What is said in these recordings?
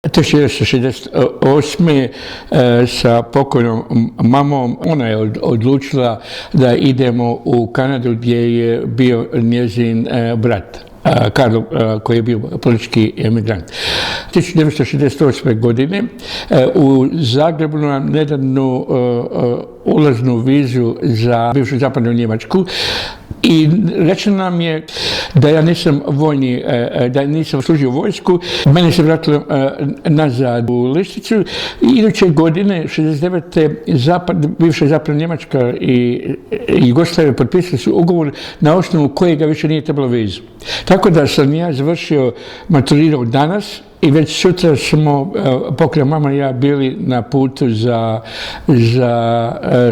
1968. Sa pokojnom mamom. Ona je odlučila da idemo u Kanadu gdje je bio njezin brat. Karlo, koji je bio politički emigrant. 1968. godine u Zagrebu nam nedavnu ulaznu vizu za bivšu zapadnu Njemačku i rečeno nam je da ja nisam vojni, da nisam služio vojsku. Mene se vratilo nazad u Lišticu. Iduće godine, 69. bivša zapadna Njemačka i Jugoslavija potpisali su ugovor na osnovu kojega više nije trebalo vizu. Tako da sam ja završio, maturirao danas i već sutra smo, pokojna mama i ja, bili na putu za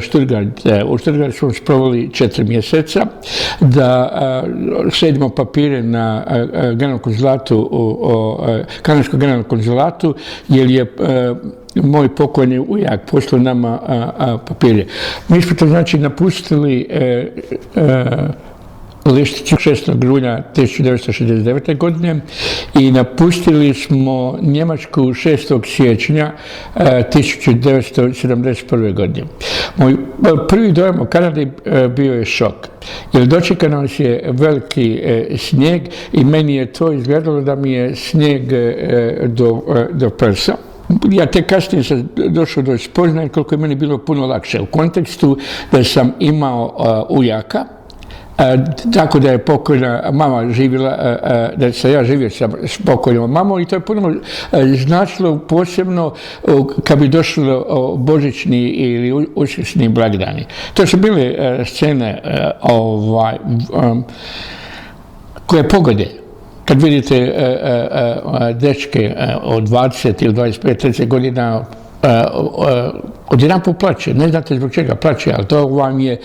Stuttgart. U Stuttgart smo sproveli 4 mjeseca da sredimo papire na generalnom konzulatu, kanadskom generalnom konzulatu, jer je moj pokojni ujak poslao nama papire. Mi smo to znači napustili Lištiću 6. rujna 1969. godine i napustili smo Njemačku 6. siječnja 1971. godine. Moj prvi dojam o Kanadi bio je šok, jer dočekao nas je veliki snijeg i meni je to izgledalo da mi je snijeg do prsa. Ja tek kasnije sam došao do spoznaje koliko je meni bilo puno lakše u kontekstu da sam imao ujaka, tako da je pokojna mama živjela, da sam ja živio sa pokojnom mamom i to je puno značilo posebno kad bi došlo božićni ili uskrsni blagdani. To su bile scene koje pogode. Kad vidite dečke od 20 ili 25-30 godina odjedanput plače, ne znate zbog čega plače, ali to vam je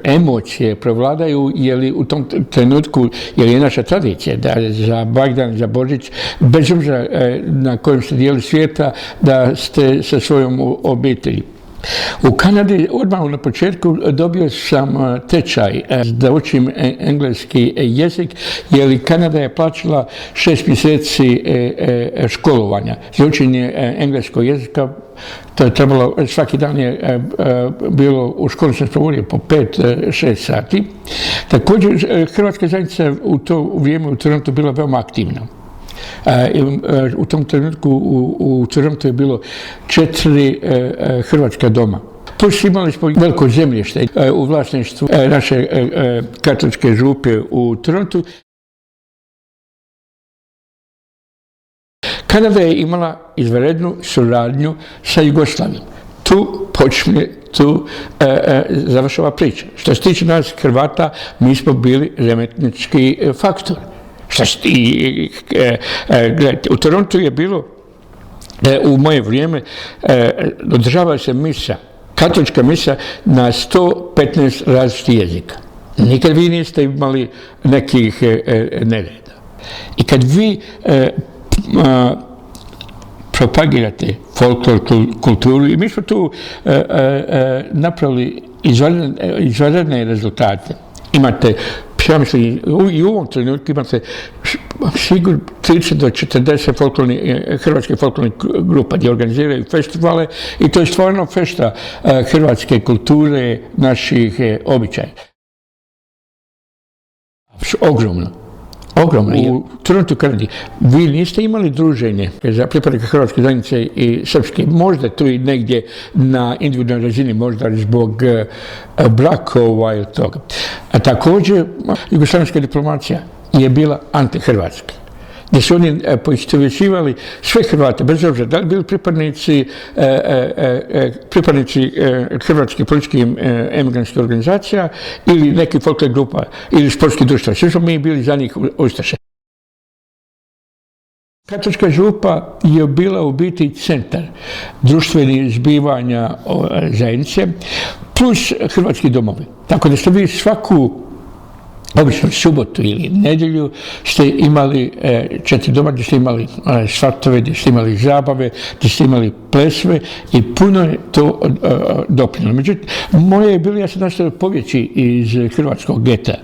emocije prevladaju, jer u tom trenutku, jer je naša tradicija da za blagdan, za Božić, bez obzira na kojem ste dijelu svijeta, da ste sa svojom obitelji. U Kanadi odmah na početku dobio sam tečaj da učim engleski jezik, jer Kanada je plaćala 6 mjeseci školovanja za učenje engleskog jezika. To je trebalo, svaki dan je bilo u školi sam provodio po 5-6 sati. Također, hrvatska zajednica u to vrijeme u Torontu bila veoma aktivna. U tom trenutku u Torontu je bilo 4 hrvatska doma. Plus imali smo veliko zemljište u vlasništvu naše katoličke župe u Torontu. Kanada je imala izvanrednu suradnju sa Jugoslavijom. Tu završava priča. Što se tiče nas Hrvata, mi smo bili remetnički faktor. U Torontu je bilo, u moje vrijeme, održavala se misa, katolička misa na 115 različitih jezika. Nikad vi niste imali nekih nereda. I kad vi propagirate folklor, kulturu, i mi smo tu napravili izvanredne rezultate. Imate, ja mislim, i u ovom trenutku imate sigurno 30 do 40 hrvatskih folklornih grupa gdje organiziraju festivale i to je stvarno fešta hrvatske kulture, naših običaja. Ogromno. U Torontu, Kanadi, vi niste imali druženje za pripadnike hrvatske zajednice i srpske, možda tu i negdje na individualnoj razini, možda zbog brakova ili toga. A također, jugoslavenska diplomacija je bila antihrvatska, gdje su oni poistovjećivali sve Hrvate, bez obzira da li bili pripadnici hrvatskih političkih emigrantskih organizacija ili nekih folklornih grupa ili sportskih društva. Svi smo mi bili za njih ustaše. Katolička župa je bila u biti centar društvenih zbivanja zajednice plus hrvatski domovi. Tako da ste vi svaku obično subotu ili nedjelju, ste imali 4 doma gdje ste imali svatove, gdje ste imali zabave, gdje ste imali plesve i puno je to doprinijelo. Međutim, moje je bilo, ja sam nastavio pobjeći iz hrvatskog geta.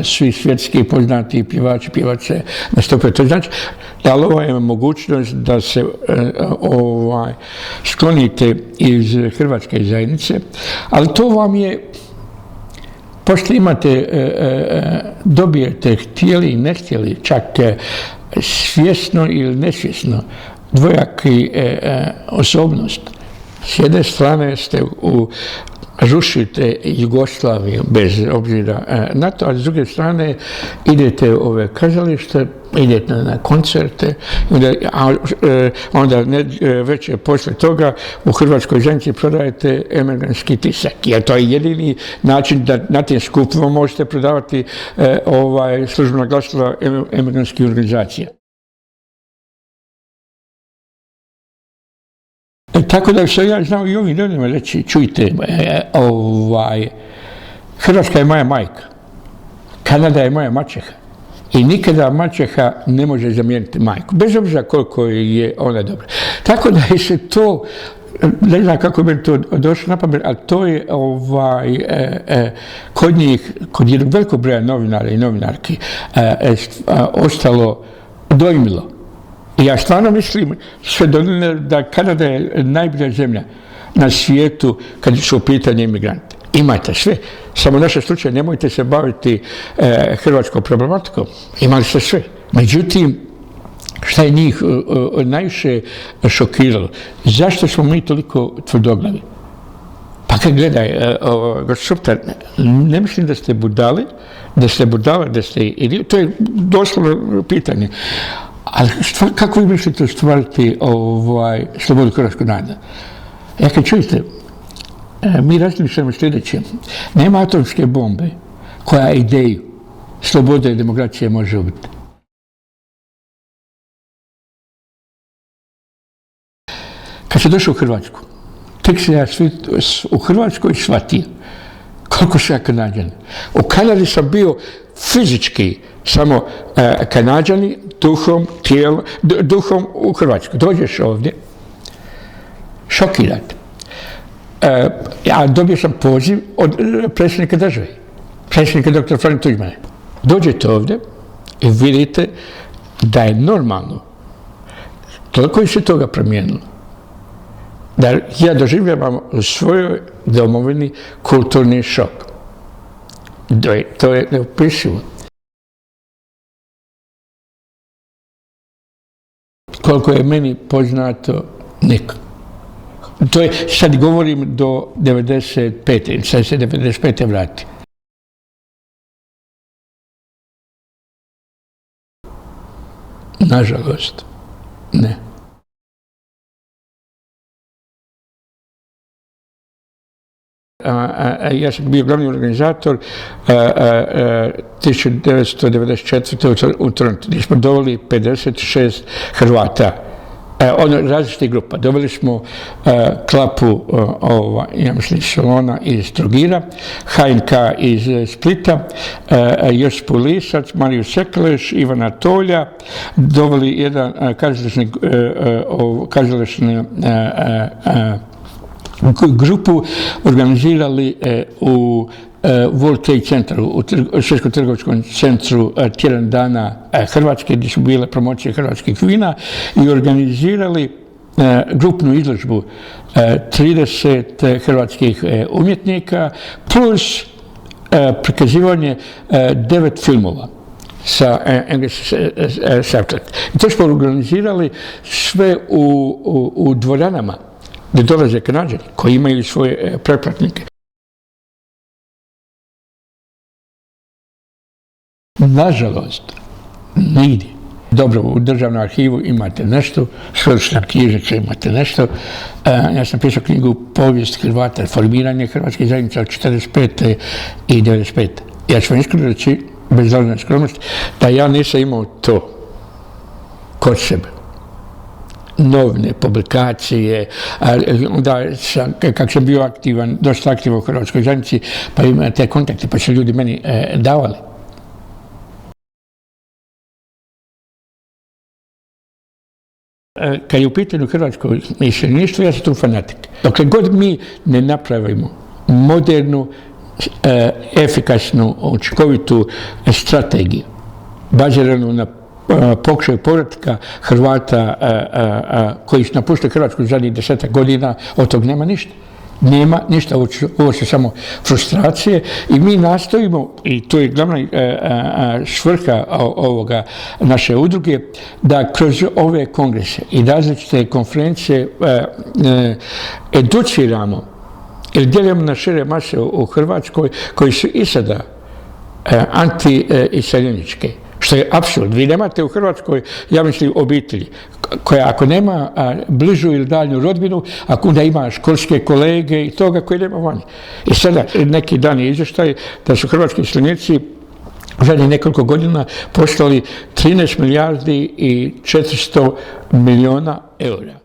Svi svjetski poznati pjevači, pjevače nastupaju. To znači da ovo je mogućnost da se sklonite iz hrvatske zajednice, ali to vam je, pošto imate, dobijete htjeli i ne htjeli, čak svjesno ili nesvjesno, dvojaki osobnost. S jedne strane ste rušite Jugoslaviju bez obzira na to, a s druge strane idete u ove kazalište, idete na koncerte, onda već poslije toga u hrvatskoj zajednici prodajete emigrantski tisak, jer to je jedini način da na tim skupovima možete prodavati službena glasila emigrantskih organizacija. Tako da sam ja znao i ovim ljudima reći, čujte, Hrvatska je moja majka, Kanada je moja maćeha i nikada maćeha ne može zamijeniti majku, bez obzira koliko je ona dobra. Tako da je se to, ne znam kako bi to došlo na pamet, ali to je kod njih, kod jednog velikog broja novinara i novinarki ostalo dojmilo. Ja stvarno mislim sve da Kanada je najbolja zemlja na svijetu kad su u pitanju imigranti. Imate sve, samo u našem slučaju nemojte se baviti hrvatskom problematikom, imali ste sve. Međutim, šta je njih najviše šokiralo? Zašto smo mi toliko tvrdoglavi? Pa kad gledaj, Šuptar, ne mislim da ste budali, to je doslovno pitanje. Ali kako vi mislite ostvariti slobodu hrvatskog naroda? Ja kad čujete, mi razmišljamo sljedeće. Nema atomske bombe koja ideju slobode i demokracije može ubiti. Kad sam došao u Hrvatsku, tek se ja u Hrvatskoj shvatio koliko sam ja Kanađan. U Kanadi sam bio fizički samo Kanađani, duhom u Hrvatsku. Dođeš ovdje, šokiran. Ja dobio sam poziv od predsjednika države, predsjednika dr. Franje Tuđmana. Dođete ovdje i vidite da je normalno, toliko je se toga promijenilo, da ja doživljavam u svojoj domovini kulturni šok. To je neopisivo. Koliko je meni poznato, niko. To je, sad govorim do 95. Sad se 95. vrati. Nažalost, ne. Ja sam bio glavni organizator 1994. u Torontu, gdje smo doveli 56 Hrvata, različitih grupa. Doveli smo Klapu, ja mislim, Solona iz Trogira, HNK iz Splita, Josipu Lisac, Mariju Sekleš, Ivana Tolja, doveli jedan kazališni grupu, organizirali u World Trade Centru, u Svjetskom trgovačkom centru tjedan dana Hrvatske, gdje su bile promocije hrvatskih vina i organizirali grupnu izložbu 30 hrvatskih umjetnika plus prikazivanje 9 filmova sa engleskim subtitlom. I to smo organizirali sve u dvoranama gdje dolaze Kanađani koji imaju svoje pretplatnike. Nažalost, nigdje. Dobro, u državnom arhivu imate nešto, sveučilišna knjižnica imate nešto. Ja sam pisao knjigu Povijest Hrvata, formiranje hrvatskih zajednica od 45. i 95. Ja ću vam iskreno reći, bez dovoljne skromnosti, da ja nisam imao to kod sebe. Novine, publikacije, onda sam, kako sam bio aktivan, dosta aktivan u hrvatskoj zajednici, pa imam te kontakte, pa su ljudi meni davali. Kad je u pitanju hrvatsko iseljeništvo, ja sam tu fanatik. Dokle god mi ne napravimo modernu, efikasnu, učinkovitu strategiju, baziranu na pokušaju povratka Hrvata koji napuštaju Hrvatsku zadnjih 10 godina, od tog nema ništa. Nema ništa, ovo su samo frustracije i mi nastojimo, i to je glavna svrha ovoga naše udruge, da kroz ove kongrese i različite konferencije educiramo ili djelujemo na šire mase u Hrvatskoj koji su i sada anti-iseljeničke. Što je apsurd. Vi nemate u Hrvatskoj, ja mislim, obitelji koja ako nema bližu ili daljnju rodbinu, ako onda ima školske kolege i toga koji nema vani. I sada neki dan je izvještaj da su hrvatski iseljenici zadnjih nekoliko godina poslali 13 milijardi i 400 milijuna eura.